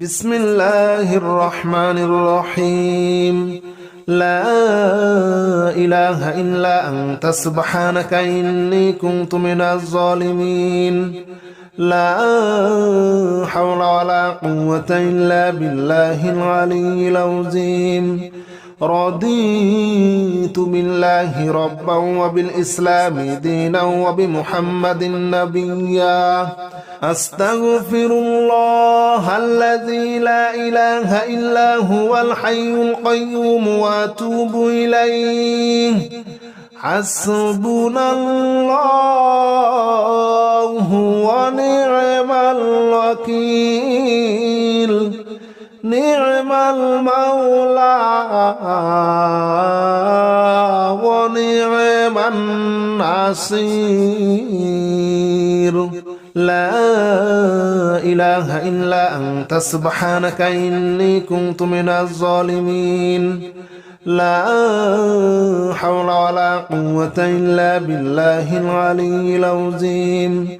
بسم الله الرحمن الرحيم. لا إله إلا أنت سبحانك إني كنت من الظالمين. لا حول ولا قوة إلا بالله العلي العظيم. رضيت بالله ربا وبالإسلام دينا وبمحمد نبيا. أستغفر الله الذي لا إله إلا هو الحي القيوم وأتوب إليه. حسبنا الله ونعم الوكيل. نعم المولى ونعم النصير. لا إله إلا أنت سبحانك إني كنت من الظالمين. لا حول ولا قوة إلا بالله العلي العظيم.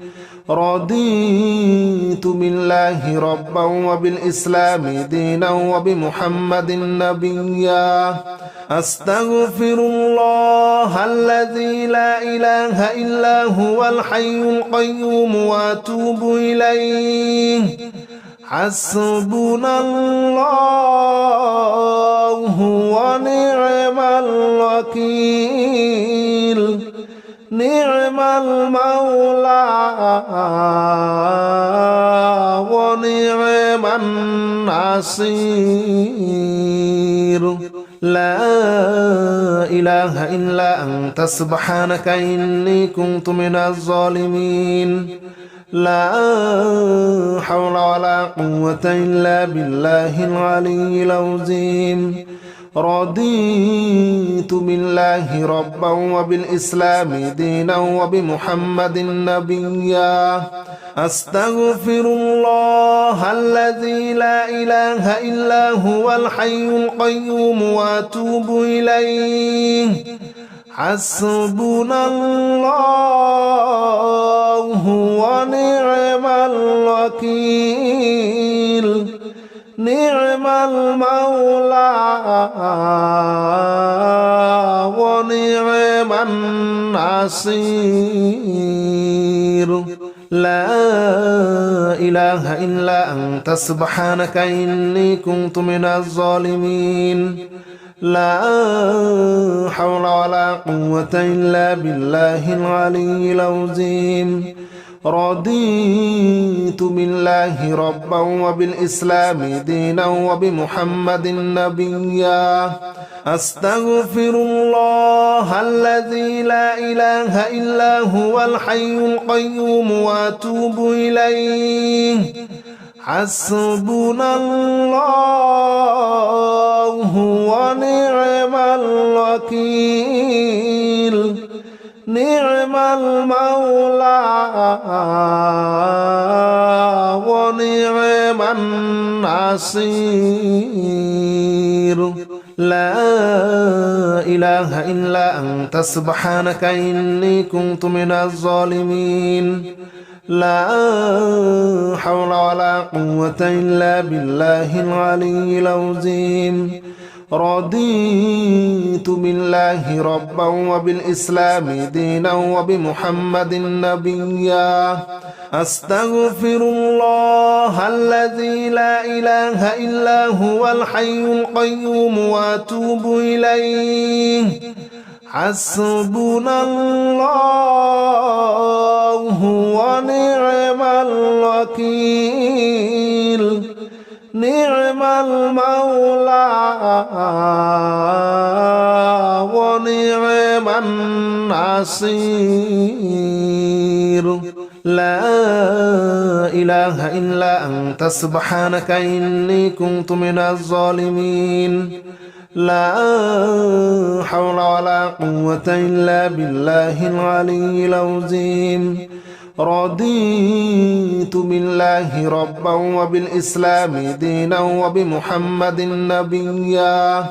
رضيت بالله ربا وبالإسلام دينا وبمحمد نبيا. أستغفر الله الذي لا إله إلا هو الحي القيوم وأتوب إليه. حسبنا الله ونعم الوكيل. نعم المولى ونعم النصير. لا إله إلا أنت سبحانك إني كنت من الظالمين. لا حول ولا قوة إلا بالله العلي العظيم. رضيت بالله ربا وبالإسلام دينا وبمحمد نبيا. أستغفر الله الذي لا إله إلا هو الحي القيوم وأتوب إليه. حسبنا الله ونعم الوكيل. نعم المولى ونعم النصير. لا إله إلا أنت سبحانك إني كنت من الظالمين. لا حول ولا قوة إلا بالله العلي العظيم. رضيت بالله ربا وبالإسلام دينا وبمحمد نبيا. أستغفر الله الذي لا إله إلا هو الحي القيوم وأتوب إليه. حسبنا الله ونعم الوكيل. نعم المولى ونعم النصير. لا إله إلا أنت سبحانك إني كنت من الظالمين. لا حول ولا قوة إلا بالله العلي العظيم. رضيت بالله ربا وبالإسلام دينا وبمحمد نبيا. أستغفر الله الذي لا إله إلا هو الحي القيوم وأتوب إليه. حسبنا الله ونعم الوكيل. نعم المولى ونعم النصير. لا إله إلا أنت سبحانك إني كنت من الظالمين. لا حول ولا قوة إلا بالله العلي العظيم. رضيت بالله ربا وبالإسلام دينا وبمحمد نبيا.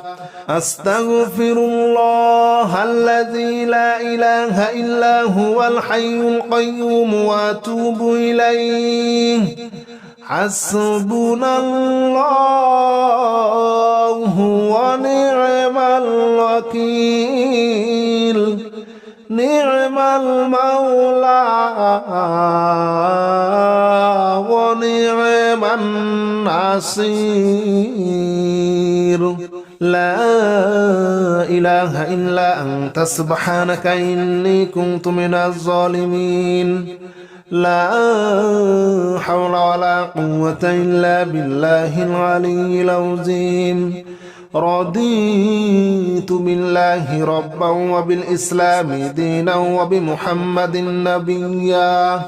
أستغفر الله الذي لا إله إلا هو الحي القيوم وأتوب إليه. حسبنا الله ونعم الوكيل نعم المولى ونعم النصير لا إله إلا أنت سبحانك إني كنت من الظالمين لا حول ولا قوة إلا بالله العلي العظيم رضيت بالله ربا وبالإسلام دينا وبمحمد نبيا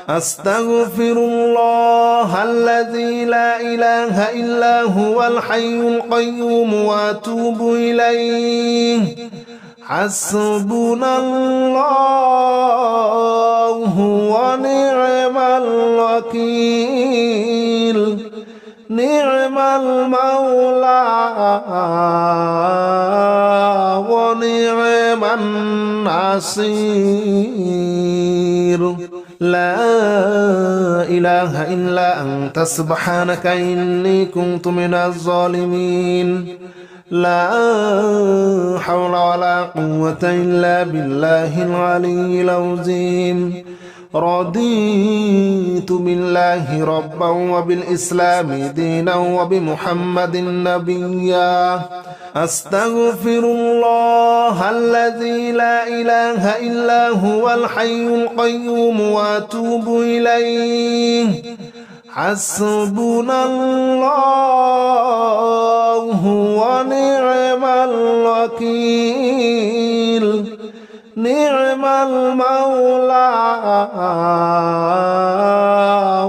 أستغفر الله الذي لا إله إلا هو الحي القيوم وأتوب إليه حسبنا الله ونعم الوكيل نعم المولى ونعم النصير لا إله إلا أنت سبحانك إني كنت من الظالمين لا حول ولا قوة إلا بالله العلي العظيم رضيت بالله ربا وبالإسلام دينا وبمحمد نبيا أستغفر الله الذي لا إله إلا هو الحي القيوم وأتوب إليه حسبنا الله ونعم الوكيل نعم المولى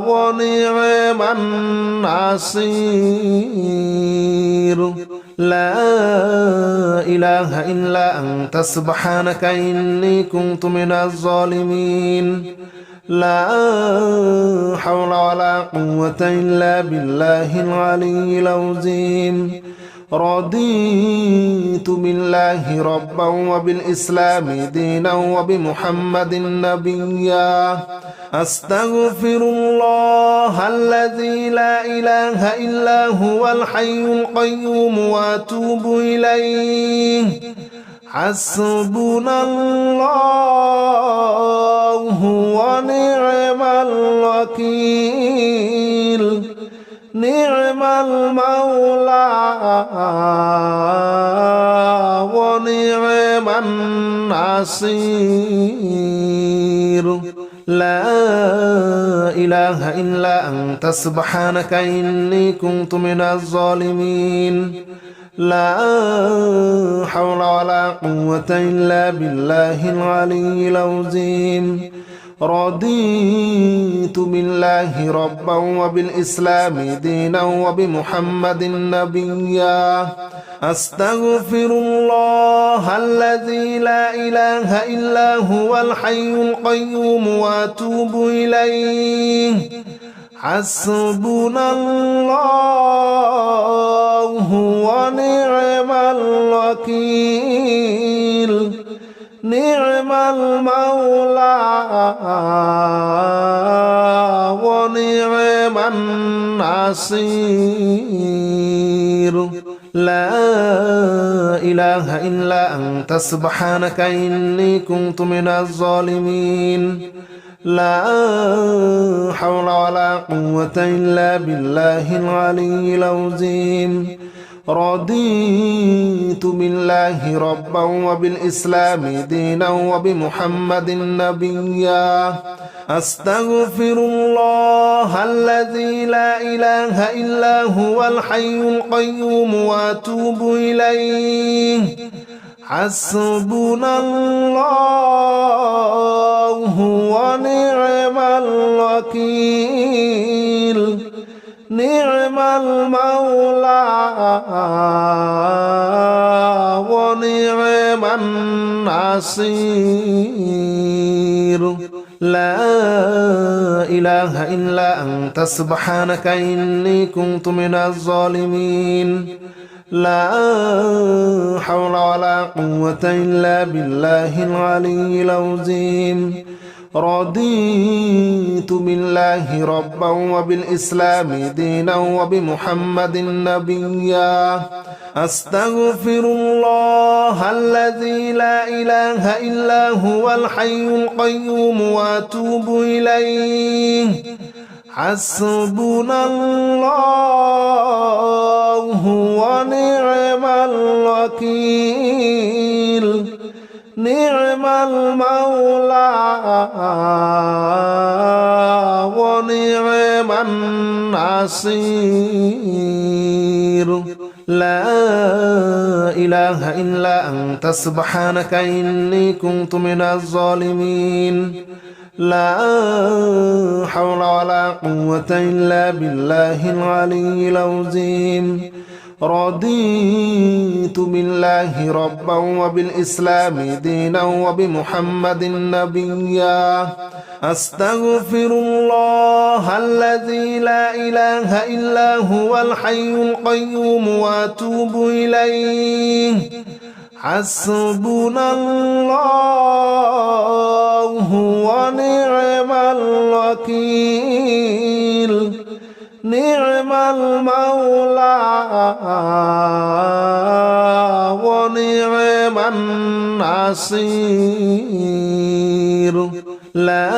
ونعم النصير لا إله إلا أنت سبحانك إني كنت من الظالمين لا حول ولا قوة إلا بالله العلي العظيم رضيت بالله ربا وبالإسلام دينا وبمحمد نبيا أستغفر الله الذي لا إله إلا هو الحي القيوم وأتوب إليه حسبنا الله ونعم الوكيل نعم المولى ونعم النصير لا إله إلا أنت سبحانك إني كنت من الظالمين لا حول ولا قوة إلا بالله العلي العظيم رضيت بالله ربا وبالإسلام دينا وبمحمد نبيا أستغفر الله الذي لا إله إلا هو الحي القيوم وأتوب إليه حسبنا الله ونعم الوكيل نعم المولى ونعم النصير لا إله إلا أنت سبحانك إني كنت من الظالمين لا حول ولا قوة إلا بالله العلي العظيم رضيت بالله ربا وبالإسلام دينا وبمحمد نبيا أستغفر الله الذي لا إله إلا هو الحي القيوم وأتوب إليه حسبنا الله ونعم الوكيل نعم المولى ونعم النصير لا إله إلا أنت سبحانك إني كنت من الظالمين لا حول ولا قوة إلا بالله العلي العظيم رضيت بالله ربا وبالإسلام دينا وبمحمد نبيا أستغفر الله الذي لا إله إلا هو الحي القيوم وأتوب إليه حسبنا الله ونعم الوكيل نعم المولى ونعم النصير لا إله إلا أنت سبحانك إني كنت من الظالمين لا حول ولا قوة إلا بالله العلي العظيم رضيت بالله ربا وبالإسلام دينا وبمحمد نبيا أستغفر الله الذي لا إله إلا هو الحي القيوم وأتوب إليه حسبنا الله ونعم الوكيل نعم المولى ونعم النصير لا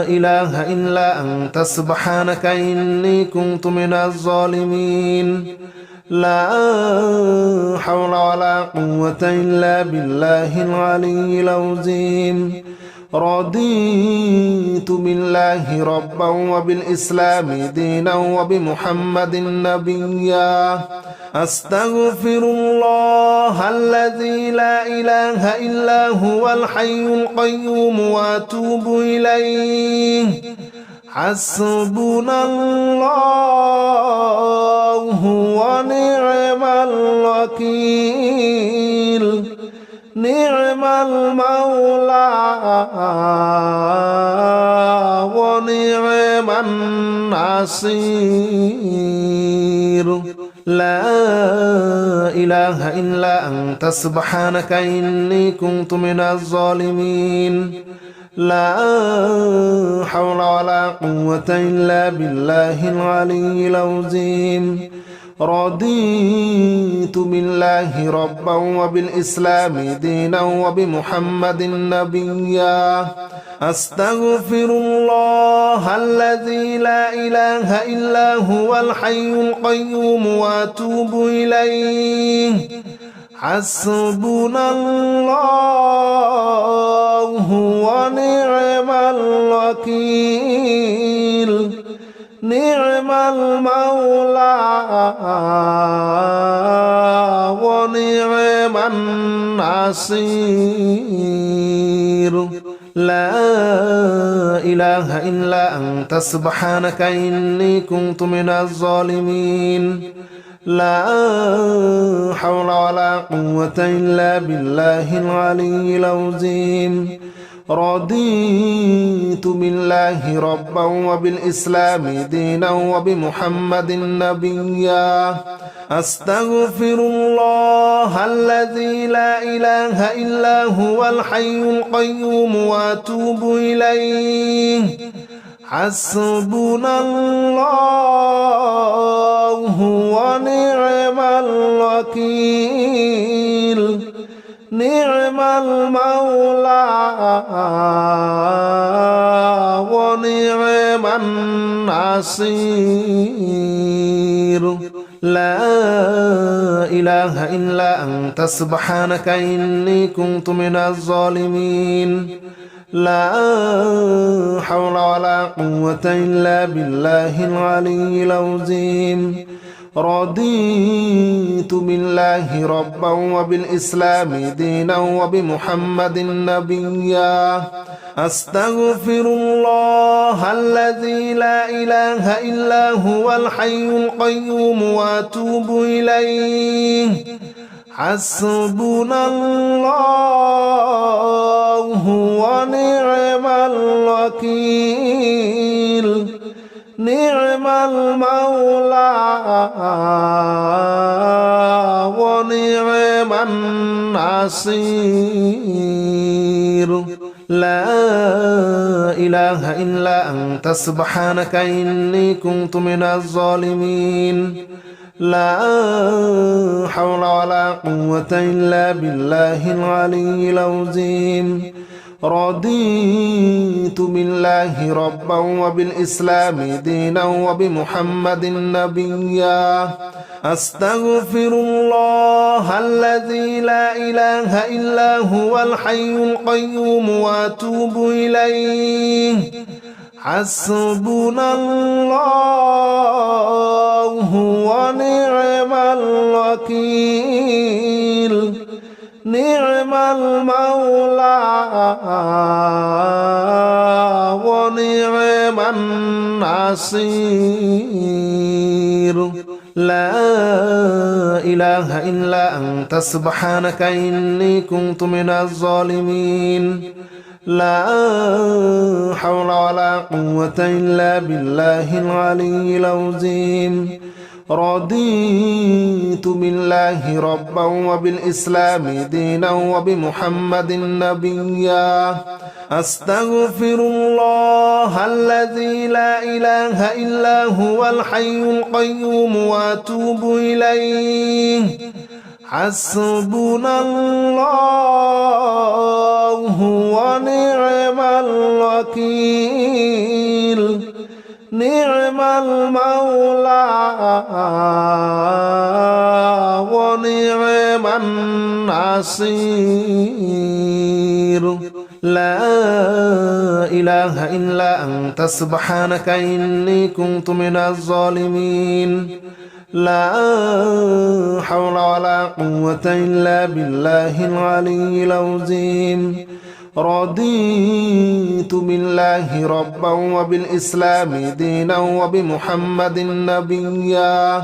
إله إلا أنت سبحانك إني كنت من الظالمين لا حول ولا قوة إلا بالله العلي العظيم رضيت بالله ربا وبالإسلام دينا وبمحمد نبيا أستغفر الله الذي لا إله إلا هو الحي القيوم وأتوب إليه حسبنا الله ونعم الوكيل نعم المولى ونعم النصير لا إله إلا أنت سبحانك إني كنت من الظالمين لا حول ولا قوة إلا بالله العلي العظيم رضيت بالله ربا وبالإسلام دينا وبمحمد نبيا أستغفر الله الذي لا إله إلا هو الحي القيوم وأتوب إليه حسبنا الله ونعم الوكيل نعم المولى ونعم النصير لا إله إلا أنت سبحانك إني كنت من الظالمين لا حول ولا قوة إلا بالله العلي العظيم رضيت بالله ربا وبالإسلام دينا وبمحمد نبيا أستغفر الله الذي لا إله إلا هو الحي القيوم وأتوب إليه حسبنا الله ونعم الوكيل نعم المولى ونعم النصير لا إله إلا أنت سبحانك إني كنت من الظالمين لا حول ولا قوة إلا بالله العلي العظيم رضيت بالله ربا وبالإسلام دينا وبمحمد نبيا أستغفر الله الذي لا إله إلا هو الحي القيوم وأتوب إليه حسبنا الله ونعم الوكيل نعم المولى ونعم النصير لا إله إلا أنت سبحانك إني كنت من الظالمين لا حول ولا قوة إلا بالله العلي العظيم رضيت بالله ربا وبالإسلام دينا وبمحمد نبيا أستغفر الله الذي لا إله إلا هو الحي القيوم وأتوب إليه حسبنا الله ونعم الوكيل نعم المولى ونعم النصير لا إله إلا أنت سبحانك إني كنت من الظالمين لا حول ولا قوة إلا بالله العلي العظيم رضيت بالله ربا وبالإسلام دينا وبمحمد نبيا أستغفر الله الذي لا إله إلا هو الحي القيوم وأتوب إليه حسبنا الله ونعم الوكيل نعم المولى ونعم النصير لا إله إلا أنت سبحانك إني كنت من الظالمين لا حول ولا قوة إلا بالله العلي العظيم رضيت بالله ربا وبالإسلام دينا وبمحمد نبيا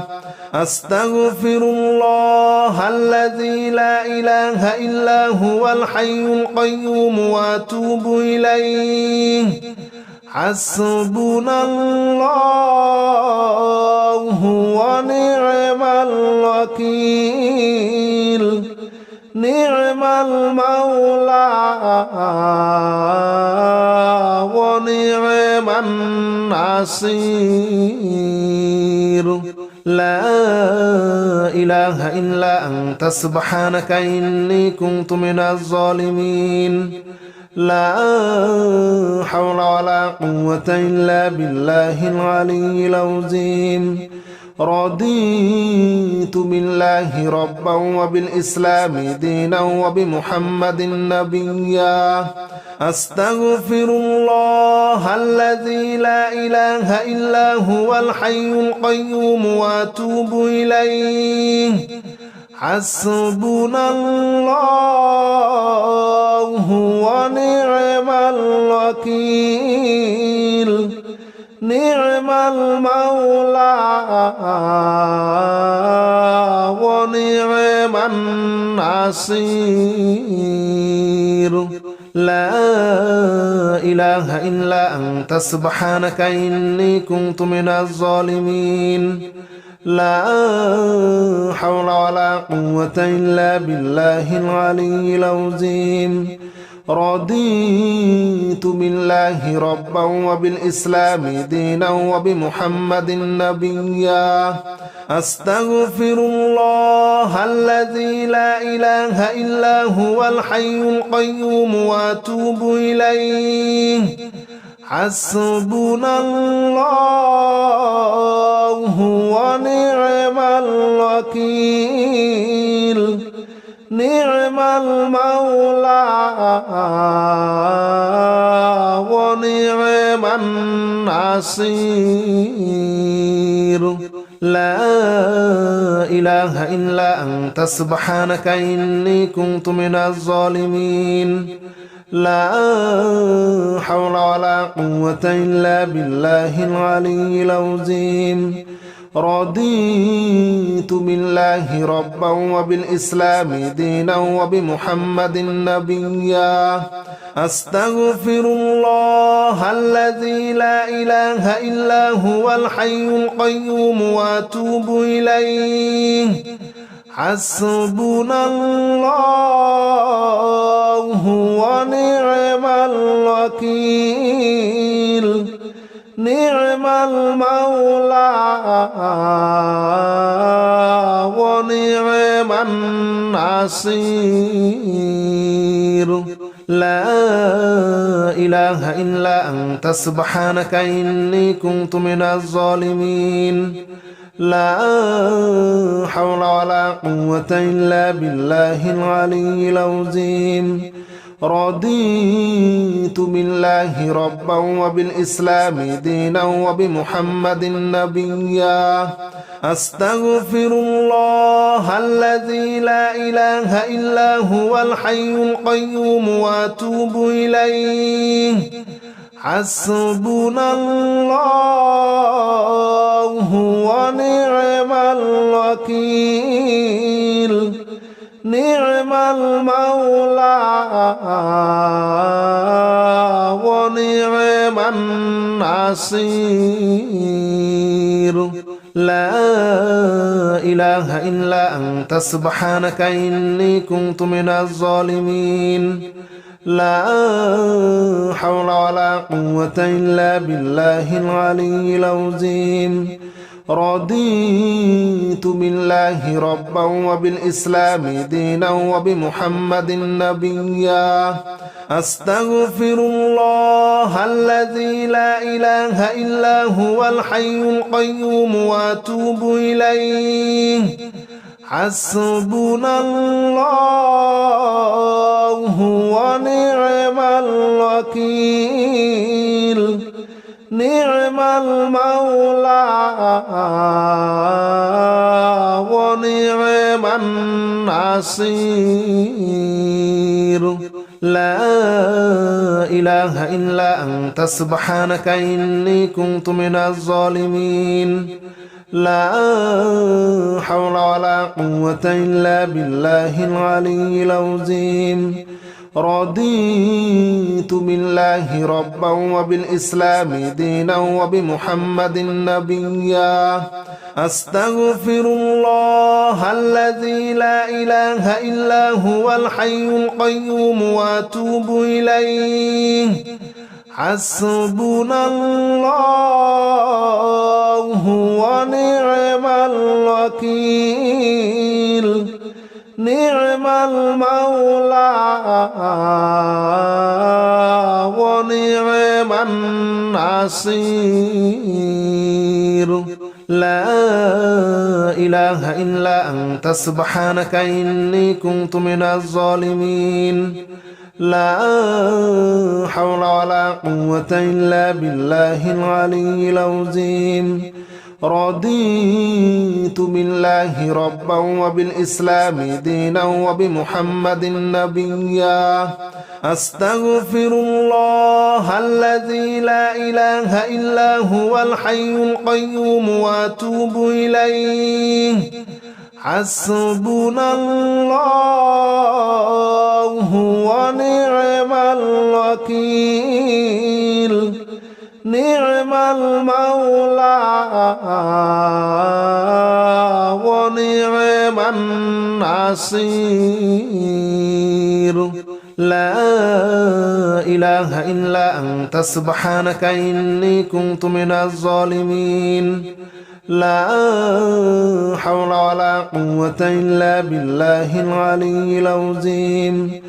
أستغفر الله الذي لا إله إلا هو الحي القيوم وأتوب إليه حسبنا الله ونعم الوكيل نعم المولى ونعم النصير لا إله إلا أنت سبحانك إني كنت من الظالمين لا حول ولا قوة إلا بالله العلي العظيم رضيت بالله ربا وبالإسلام دينا وبمحمد نبيا أستغفر الله الذي لا إله إلا هو الحي القيوم وأتوب إليه حسبنا الله ونعم الوكيل نعم المولى ونعم النصير لا إله إلا أنت سبحانك إني كنت من الظالمين لا حول ولا قوة إلا بالله العلي العظيم رضيت بالله ربا وبالإسلام دينا وبمحمد نبيا أستغفر الله الذي لا إله إلا هو الحي القيوم وأتوب إليه حسبنا الله ونعم الوكيل نعم المولى ونعم النصير لا إله إلا أنت سبحانك إني كنت من الظالمين لا حول ولا قوة إلا بالله العلي العظيم رضيت بالله ربا وبالإسلام دينا وبمحمد نبيا أستغفر الله الذي لا إله إلا هو الحي القيوم وأتوب إليه حسبنا الله ونعم الوكيل نعم المولى ونعم النصير لا إله إلا أنت سبحانك إني كنت من الظالمين لا حول ولا قوة إلا بالله العلي العظيم رضيت بالله ربا وبالإسلام دينا وبمحمد نبيا أستغفر الله الذي لا إله إلا هو الحي القيوم وأتوب إليه حسبنا الله ونعم الوكيل نعم المولى ونعم النصير لا إله إلا أنت سبحانك إني كنت من الظالمين لا حول ولا قوة إلا بالله العلي العظيم رضيت بالله ربا وبالإسلام دينا وبمحمد نبيا أستغفر الله الذي لا إله إلا هو الحي القيوم وأتوب إليه حسبنا الله ونعم الوكيل نعم المولى ونعم النصير لا إله إلا أنت سبحانك إني كنت من الظالمين لا حول ولا قوة إلا بالله العلي العظيم رضيت بالله ربا وبالإسلام دينا وبمحمد نبيا أستغفر الله الذي لا إله إلا هو الحي القيوم وأتوب إليه حسبنا الله ونعم الوكيل نعم المولى ونعم النصير لا إله إلا أنت سبحانك إني كنت من الظالمين لا حول ولا قوة إلا بالله العلي العظيم رضيت بالله ربا وبالإسلام دينا وبمحمد نبيا أستغفر الله الذي لا إله إلا هو الحي القيوم وأتوب إليه حسبنا الله ونعم الوكيل نعم المولى ونعم النصير لا إله إلا أنت سبحانك إني كنت من الظالمين لا حول ولا قوة إلا بالله العلي العظيم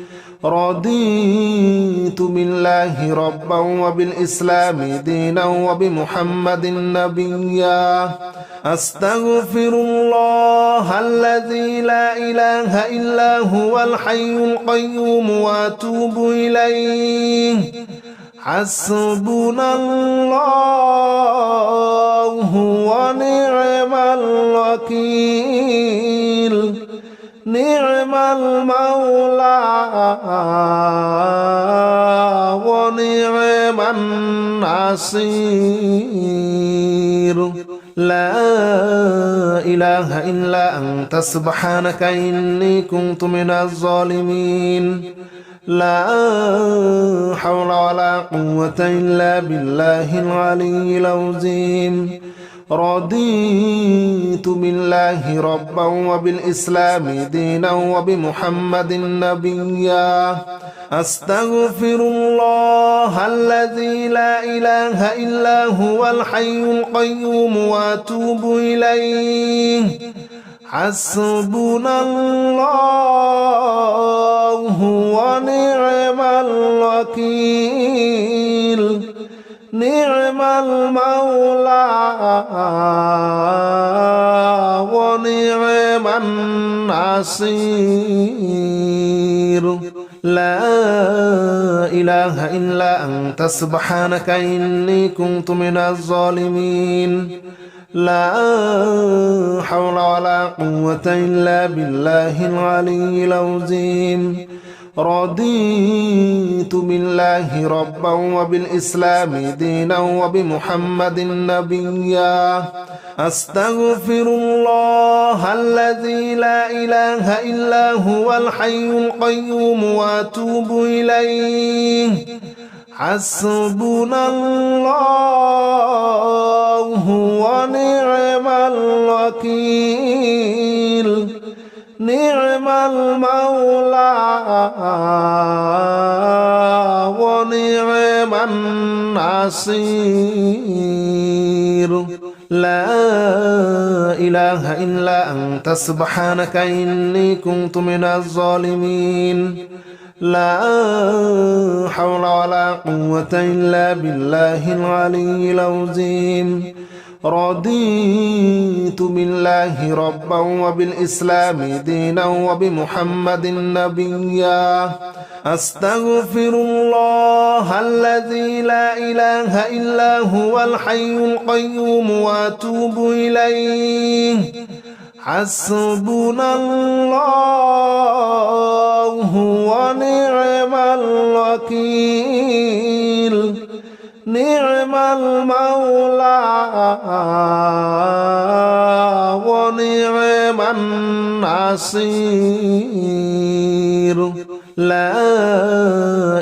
رضيت بالله ربا وبالإسلام دينا وبمحمد نبيا أستغفر الله الذي لا إله إلا هو الحي القيوم وأتوب إليه حسبنا الله ونعم الوكيل نعم المولى ونعم النصير لا إله إلا أنت سبحانك إني كنت من الظالمين لا حول ولا قوة إلا بالله العلي العظيم رضيت بالله ربا وبالإسلام دينا وبمحمد نبيا أستغفر الله الذي لا إله إلا هو الحي القيوم وأتوب إليه حسبنا الله ونعم الوكيل نعم المولى ونعم النصير لا إله إلا أنت سبحانك إني كنت من الظالمين لا حول ولا قوة إلا بالله العلي العظيم رضيت بالله ربا وبالإسلام دينا وبمحمد نبيا أستغفر الله الذي لا إله إلا هو الحي القيوم وأتوب إليه حسبنا الله ونعم الوكيل نعم المولى ونعم النصير لا إله إلا أنت سبحانك إني كنت من الظالمين لا حول ولا قوة إلا بالله العلي العظيم رضيت بالله ربا وبالإسلام دينا وبمحمد نبيا أستغفر الله الذي لا إله إلا هو الحي القيوم وأتوب إليه حسبنا الله ونعم الوكيل نعم المولى ونعم النصير لا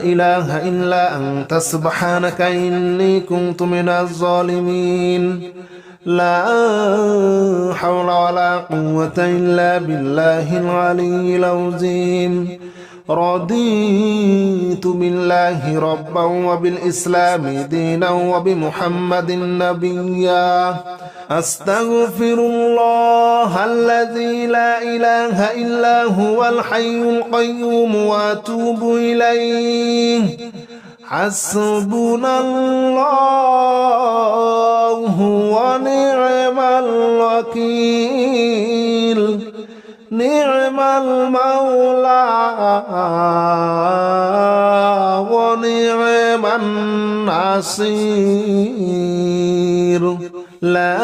إله إلا أنت سبحانك إني كنت من الظالمين لا حول ولا قوة إلا بالله العلي العظيم رضيت بالله ربا وبالإسلام دينا وبمحمد نبيا أستغفر الله الذي لا إله إلا هو الحي القيوم وأتوب إليه حسبنا الله ونعم الوكيل نعم المولى ونعم النصير لا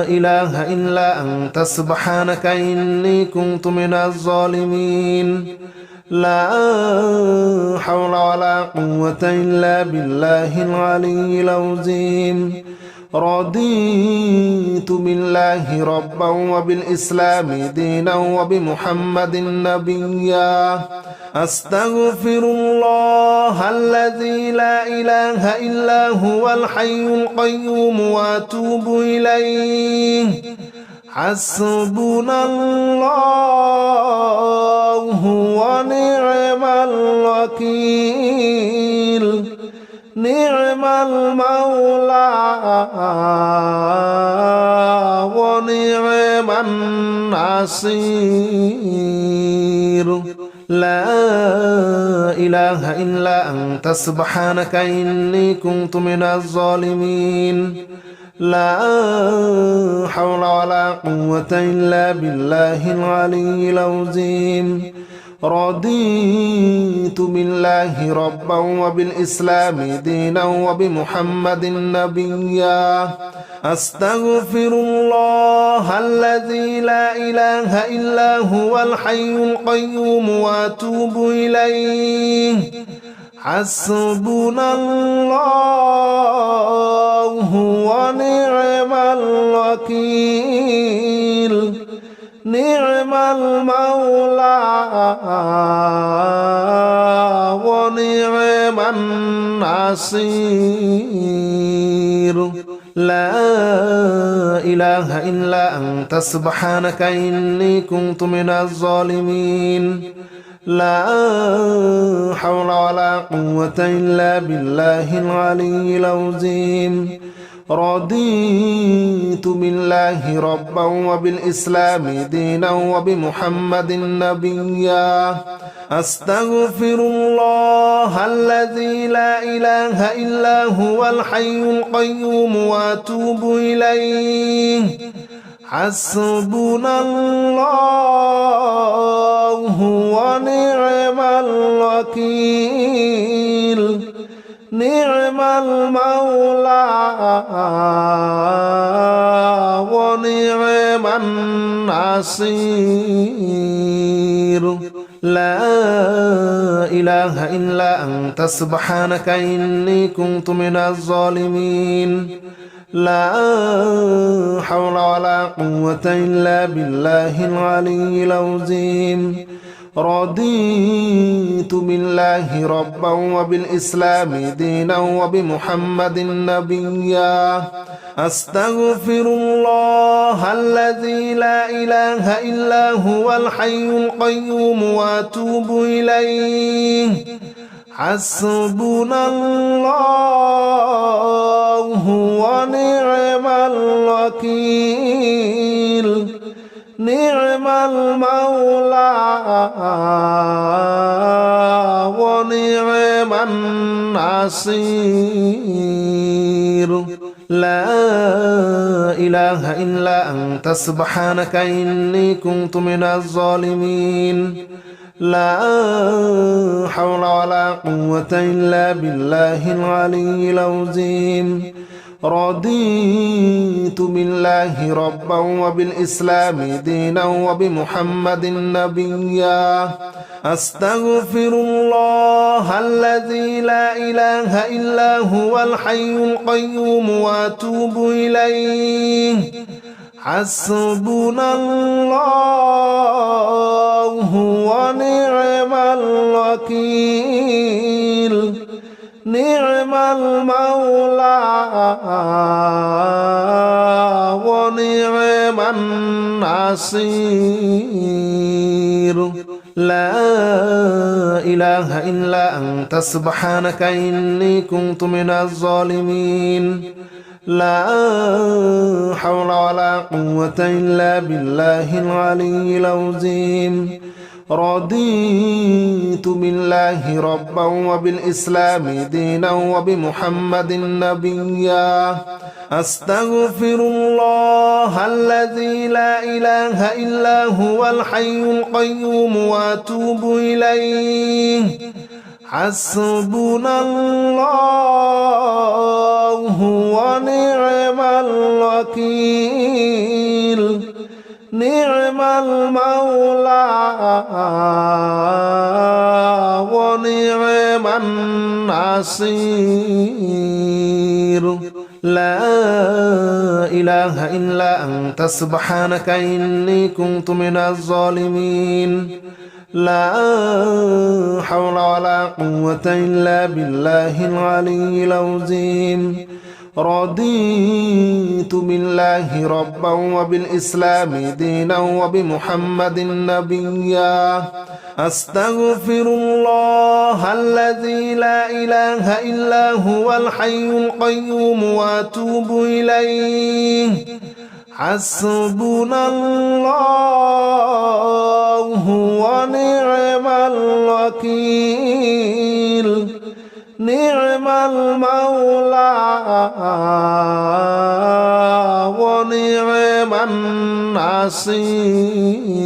إله إلا أنت سبحانك إني كنت من الظالمين لا حول ولا قوة إلا بالله العلي العظيم رضيت بالله ربا وبالإسلام دينا وبمحمد نبيا أستغفر الله الذي لا إله إلا هو الحي القيوم وأتوب إليه حسبنا الله ونعم الوكيل نعم المولى ونعم النصير لا إله إلا أنت سبحانك إني كنت من الظالمين لا حول ولا قوة إلا بالله العلي العظيم رضيت بالله ربا وبالإسلام دينا وبمحمد نبيا أستغفر الله الذي لا إله إلا هو الحي القيوم وأتوب إليه حسبنا الله ونعم الوكيل نعم المولى ونعم النصير لا إلا أنت سبحانك إني كنت من الظالمين لا حول ولا قوة إلا بالله العلي العظيم رضيت بالله ربا وبالإسلام دينا وبمحمد نبيا أستغفر الله الذي لا إله إلا هو الحي القيوم وأتوب إليه حسبنا الله ونعم الوكيل نعم المولى ونعم النصير لا إله إلا أنت سبحانك إني كنت من الظالمين لا حول ولا قوة إلا بالله العلي العظيم رضيت بالله ربا وبالإسلام دينا وبمحمد نبيا أستغفر الله الذي لا إله إلا هو الحي القيوم وأتوب إليه حسبنا الله ونعم الوكيل نعم المولى ونعم النصير لا إله إلا أنت سبحانك إني كنت من الظالمين لا حول ولا قوة إلا بالله العلي العظيم رضيت بالله ربا وبالإسلام دينا وبمحمد نبيا أستغفر الله الذي لا إله إلا هو الحي القيوم وأتوب إليه حسبنا الله ونعم الوكيل نعم المولى ونعم النصير لا إله إلا أنت سبحانك إني كنت من الظالمين لا حول ولا قوة إلا بالله العلي العظيم رضيت بالله ربا وبالإسلام دينا وبمحمد نبيا أستغفر الله الذي لا إله إلا هو الحي القيوم وأتوب إليه حسبنا الله ونعم الوكيل نعم المولى ونعم النصير لا إله إلا أنت سبحانك إني كنت من الظالمين لا حول ولا قوة إلا بالله العلي العظيم رضيت بالله ربا وبالإسلام دينا وبمحمد نبيا أستغفر الله الذي لا إله إلا هو الحي القيوم وأتوب إليه حسبنا الله ونعم الوكيل نعم المولى ونعم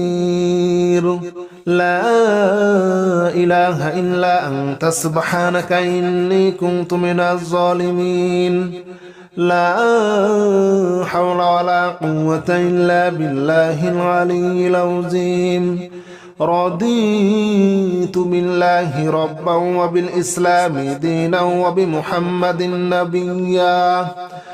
النصير لا إله إلا أنت سبحانك إني كنت من الظالمين لا حول ولا قوة إلا بالله العلي العظيم رضيت بالله ربا وبالإسلام دينا وبمحمد نبيا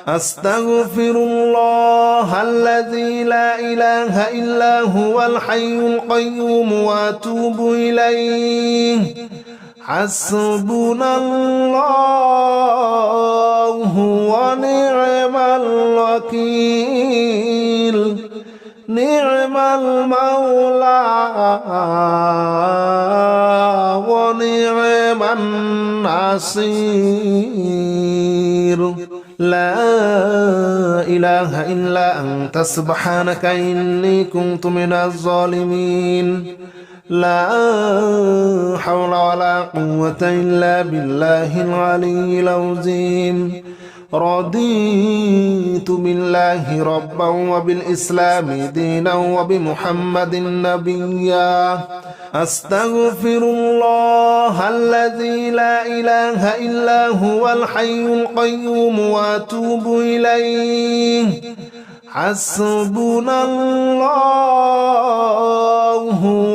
أستغفر الله الذي لا إله إلا هو الحي القيوم وأتوب إليه حسبنا الله ونعم الوكيل نعم المولى ونعم النصير لا إله إلا أنت سبحانك إني كنت من الظالمين لا حول ولا قوة إلا بالله العلي العظيم رضيت بالله ربا وبالإسلام دينا وبمحمد نبيا أستغفر الله الذي لا إله إلا هو الحي القيوم وأتوب إليه حسبنا الله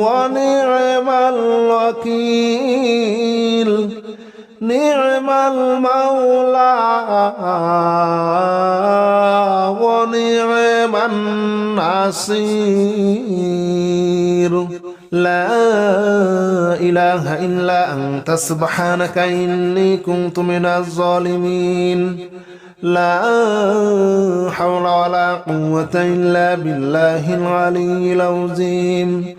ونعم الوكيل نعم المولى ونعم النصير لا إله إلا أنت سبحانك إني كنت من الظالمين لا حول ولا قوة إلا بالله العلي العظيم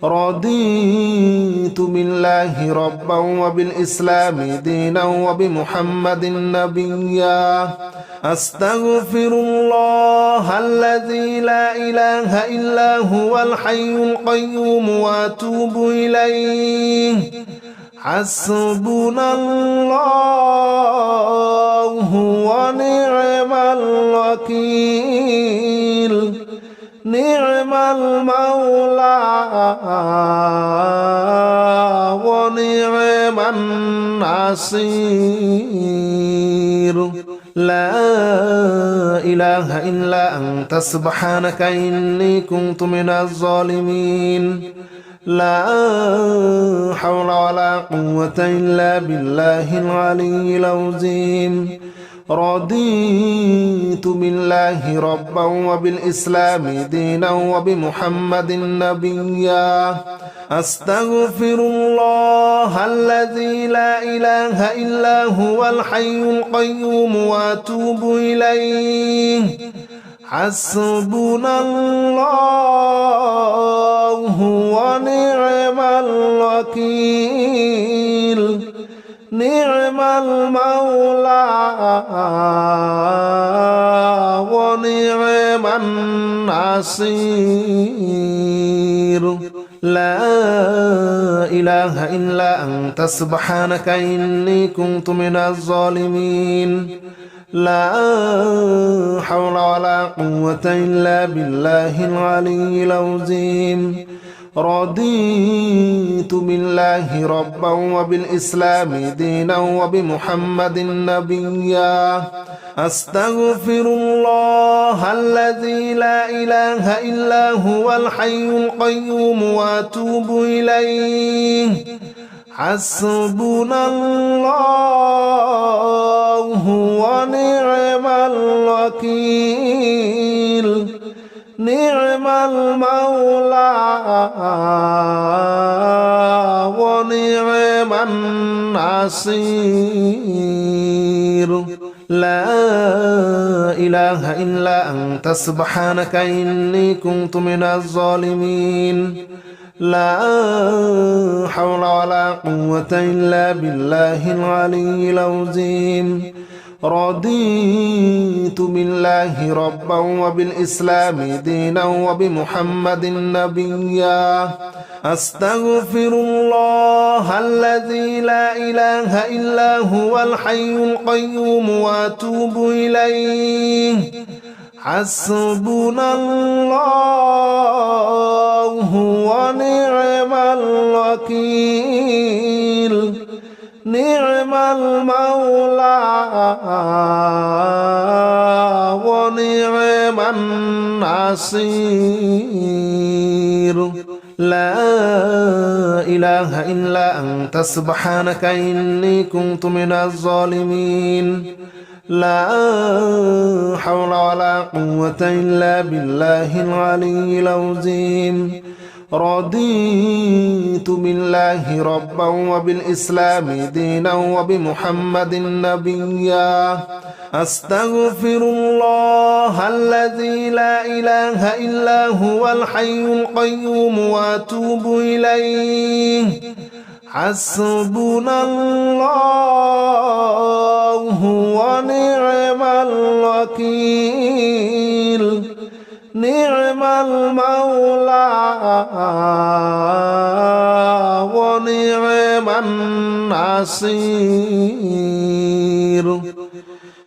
رضيت بالله ربا وبالإسلام دينا وبمحمد نبيا أستغفر الله الذي لا إله إلا هو الحي القيوم وأتوب إليه حسبنا الله ونعم الوكيل نعم المولى ونعم النصير لا إله إلا أنت سبحانك إني كنت من الظالمين لا حول ولا قوة إلا بالله العلي العظيم رضيت بالله ربا وبالإسلام دينا وبمحمد نبيا أستغفر الله الذي لا إله إلا هو الحي القيوم وأتوب إليه حسبنا الله ونعم الوكيل نعم المولى ونعم النصير لا إله إلا أنت سبحانك إني كنت من الظالمين لا حول ولا قوة إلا بالله العلي العظيم رضيت بالله ربا وبالإسلام دينا وبمحمد نبيا أستغفر الله الذي لا إله إلا هو الحي القيوم وأتوب إليه حسبنا الله ونعم الوكيل نعم المولى ونعم النصير لا إله إلا أنت سبحانك إني كنت من الظالمين لا حول ولا قوة إلا بالله العلي العظيم رضيت بالله ربا وبالإسلام دينا وبمحمد نبيا أستغفر الله الذي لا إله إلا هو الحي القيوم وأتوب إليه حسبنا الله ونعم الوكيل نعم المولى ونعم النصير لا إله إلا أنت سبحانك إني كنت من الظالمين لا حول ولا قوة إلا بالله العلي العظيم رضيت بالله ربا وبالإسلام دينا وبمحمد نبيا أستغفر الله الذي لا إله إلا هو الحي القيوم وأتوب إليه حسبنا الله ونعم الوكيل نعم المولى ونعم النصير